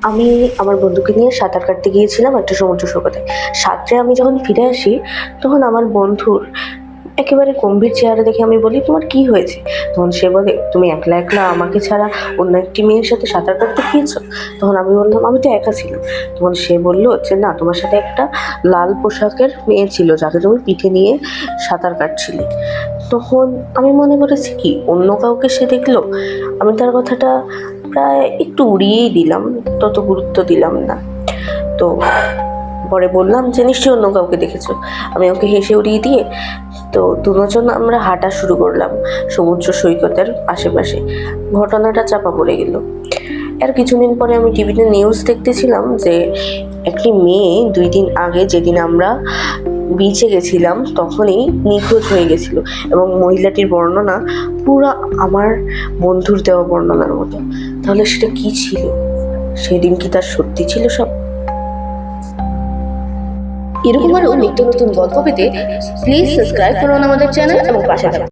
আমি আমার বন্ধুকে নিয়ে সাঁতার কাটতে গিয়েছিলাম একটা সমুদ্র সৈকতে। সাঁতরে আমি যখন ফিরে আসি, তখন আমার বন্ধুর একেবারে গম্ভীর চেহারা দেখে আমি বলি, তোমার কি হয়েছে? তখন সে বলে, তুমি একলা একলা আমাকে ছাড়া অন্য একটি মেয়ের সাথে সাঁতার কাটতে গিয়েছো? তখন আমি বললাম, আমি তো একা ছিলাম। তখন সে বলল যে না, তোমার সাথে একটা লাল পোশাকের মেয়ে ছিল, যাকে তুমি পিঠে নিয়ে সাঁতার কাটছিলে। তখন আমি মনে করেছি কি অন্য কাউকে সে দেখলো। আমি তার কথাটা প্রায় একটু উড়িয়েই দিলাম, তত গুরুত্ব দিলাম না। তো পরে বললাম যে নিশ্চয়ই অন্য কাউকে দেখেছো। আমি ওকে হেসে উড়িয়ে দিয়ে তো দুজন আমরা হাঁটা শুরু করলাম সমুদ্র সৈকতের আশেপাশে। ঘটনাটা চাপা পড়ে গেল। আর কিছুদিন পরে আমি টিভিতে নিউজ দেখতেছিলাম যে একটি মেয়ে 2 দিন আগে, যেদিন আমরা বিচে গেছিলাম, তখনই নিখোঁজ হয়ে গেছিল। এবং মহিলাটির বর্ণনা পুরো আমার বন্ধুর দেওয়া বর্ণনার মতো। তাহলে সেটা কি ছিল? সেদিন কি তার সত্যি ছিল সব? এরকম আরো নিত্য নতুন গল্প পেতে প্লিজ সাবস্ক্রাইব করুন আমাদের চ্যানেল এবং পাশে থাকুন।